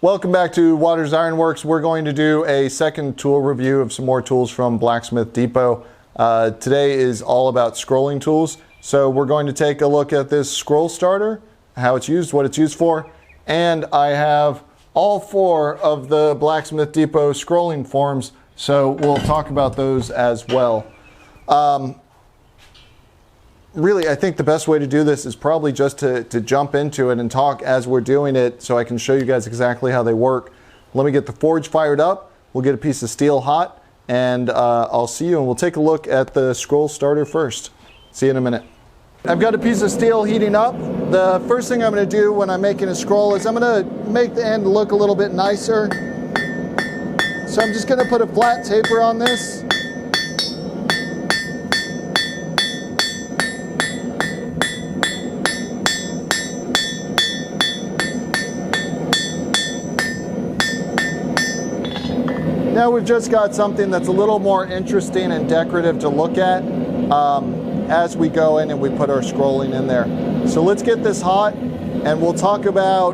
Welcome back to Waters Ironworks. We're going to do a second tool review of some more tools from Blacksmith Depot. Today is all about scrolling tools. So we're going to take a look at this scroll starter, how it's used, what it's used for, and I have all 4 of the Blacksmith Depot scrolling forms, so we'll talk about those as well. Really, I think the best way to do this is probably just to jump into it and talk as we're doing it so I can show you guys exactly how they work. Let me get the forge fired up, we'll get a piece of steel hot, and I'll see you and we'll take a look at the scroll starter first. See you in a minute. I've got a piece of steel heating up. The first thing I'm going to do when I'm making a scroll is I'm going to make the end look a little bit nicer. So I'm just going to put a flat taper on this. Now we've just got something that's a little more interesting and decorative to look at as we go in and we put our scrolling in there. So let's get this hot and we'll talk about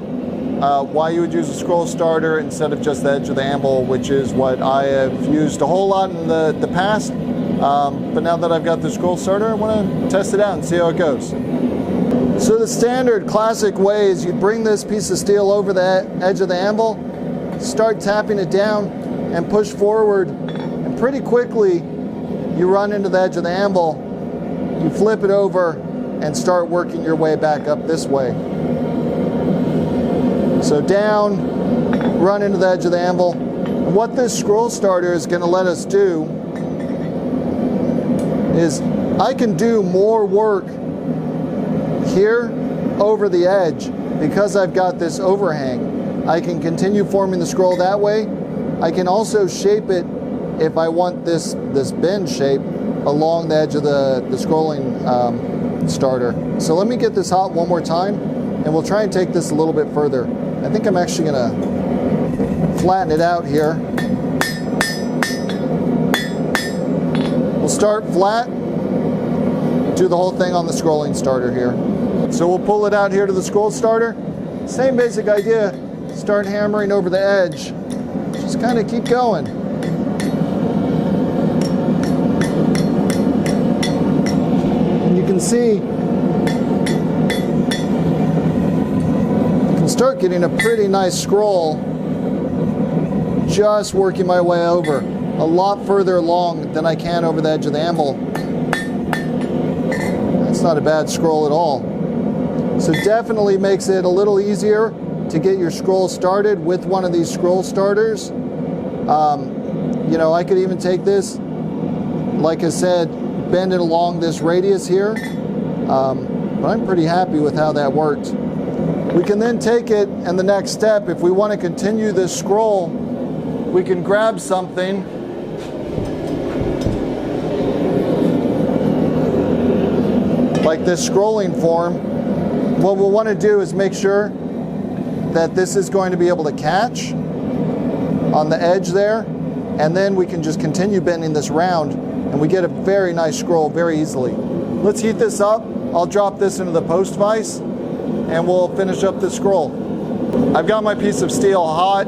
why you would use a scroll starter instead of just the edge of the anvil, which is what I have used a whole lot in the past. But now that I've got the scroll starter, I want to test it out and see how it goes. So the standard classic way is you bring this piece of steel over the edge of the anvil, start tapping it down, and push forward, and pretty quickly you run into the edge of the anvil, you flip it over and start working your way back up this way. So down, run into the edge of the anvil. And what this scroll starter is going to let us do is I can do more work here over the edge because I've got this overhang. I can continue forming the scroll that way. I can also shape it if I want this bend shape along the edge of the scrolling starter. So let me get this hot one more time and we'll try and take this a little bit further. I think I'm actually going to flatten it out here. We'll start flat, do the whole thing on the scrolling starter here. So we'll pull it out here to the scroll starter. Same basic idea, start hammering over the edge. Just kind of keep going. And you can see, you can start getting a pretty nice scroll just working my way over. A lot further along than I can over the edge of the anvil. That's not a bad scroll at all. So definitely makes it a little easier to get your scroll started with one of these scroll starters. You know, I could even take this, like I said, bend it along this radius here, but I'm pretty happy with how that worked. We can then take it, and the next step, if we want to continue this scroll, we can grab something like this scrolling form. What we'll want to do is make sure that this is going to be able to catch on the edge there, and then we can just continue bending this round and we get a very nice scroll very easily. Let's heat this up. I'll drop this into the post vise and we'll finish up the scroll. I've got my piece of steel hot.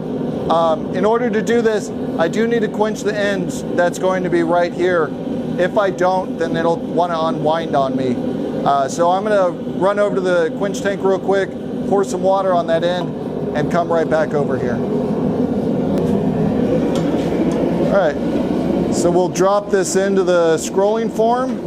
In order to do this, I do need to quench the ends that's going to be right here. If I don't, then it'll want to unwind on me. So I'm going to run over to the quench tank real quick, pour some water on that end, and come right back over here. All right, so we'll drop this into the scrolling form.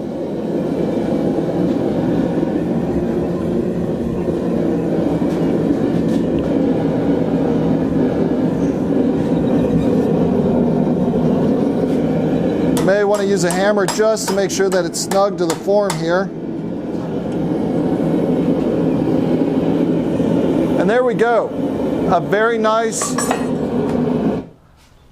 You may want to use a hammer just to make sure that it's snug to the form here. And there we go. A very nice,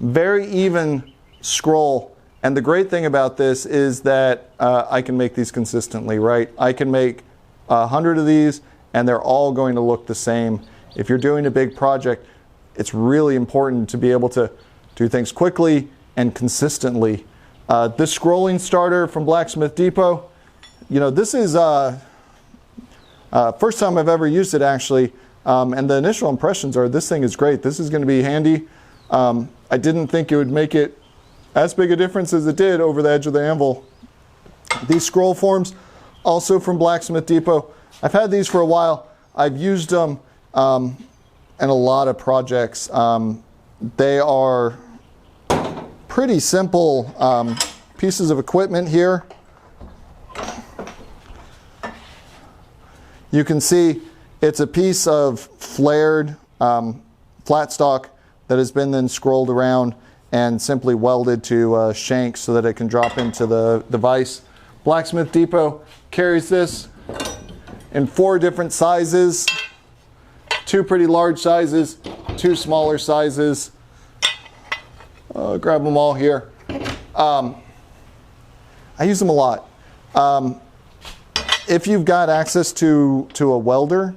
very even scroll. And the great thing about this is that I can make these consistently, right? I can make 100 of these and they're all going to look the same. If you're doing a big project, it's really important to be able to do things quickly and consistently. This scrolling starter from Blacksmith Depot, you know, this is first time I've ever used it actually. And the initial impressions are this thing is great. This is going to be handy. I didn't think it would make it as big a difference as it did over the edge of the anvil. These scroll forms, also from Blacksmith Depot. I've had these for a while. I've used them in a lot of projects. They are pretty simple pieces of equipment here. You can see it's a piece of flared flat stock that has been then scrolled around and simply welded to shanks so that it can drop into the vise. Blacksmith Depot carries this in 4 different sizes, 2 pretty large sizes, 2 smaller sizes. Grab them all here. I use them a lot. If you've got access to a welder,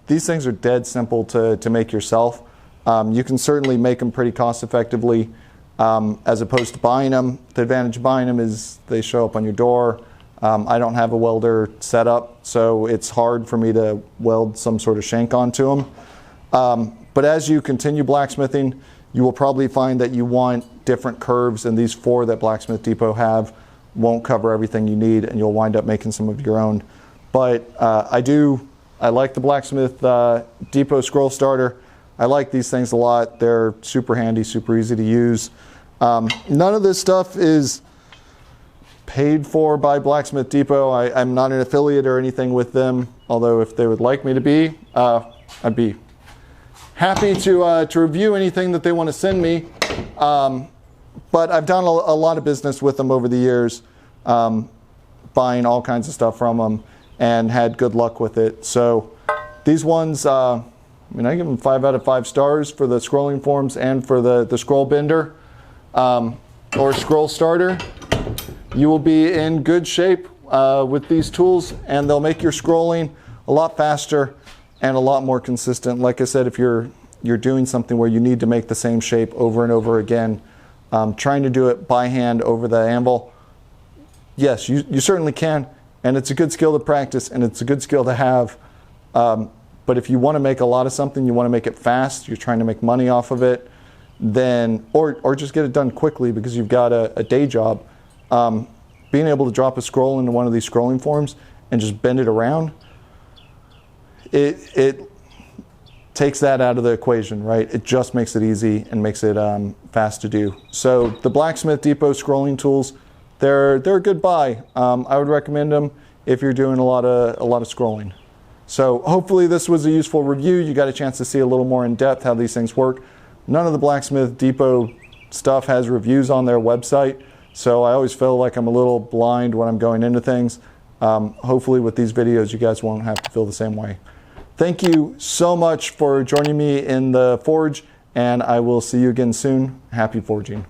these things are dead simple to make yourself. You can certainly make them pretty cost effectively as opposed to buying them. The advantage of buying them is they show up on your door. I don't have a welder set up, so it's hard for me to weld some sort of shank onto them. But as you continue blacksmithing, you will probably find that you want different curves, and these 4 that Blacksmith Depot have won't cover everything you need, and you'll wind up making some of your own. But I like the Blacksmith Depot scroll starter. I like these things a lot. They're super handy, super easy to use. None of this stuff is paid for by Blacksmith Depot. I'm not an affiliate or anything with them, although if they would like me to be, I'd be happy to review anything that they want to send me. But I've done a lot of business with them over the years, buying all kinds of stuff from them and had good luck with it. So these ones, I give them 5 out of 5 stars for the scrolling forms and for the scroll bender or scroll starter. You will be in good shape with these tools, and they'll make your scrolling a lot faster and a lot more consistent. Like I said, if you're doing something where you need to make the same shape over and over again, trying to do it by hand over the anvil, yes, you certainly can, and it's a good skill to practice, and it's a good skill to have. But if you want to make a lot of something, you want to make it fast, you're trying to make money off of it, then or just get it done quickly because you've got a day job, being able to drop a scroll into one of these scrolling forms and just bend it around, it takes that out of the equation, right? It just makes it easy and makes it fast to do. So the Blacksmith Depot scrolling tools, they're a good buy. I would recommend them if you're doing a lot of scrolling. So hopefully this was a useful review. You got a chance to see a little more in depth how these things work. None of the Blacksmith Depot stuff has reviews on their website, so I always feel like I'm a little blind when I'm going into things. Hopefully with these videos you guys won't have to feel the same way. Thank you so much for joining me in the forge, and I will see you again soon. Happy forging.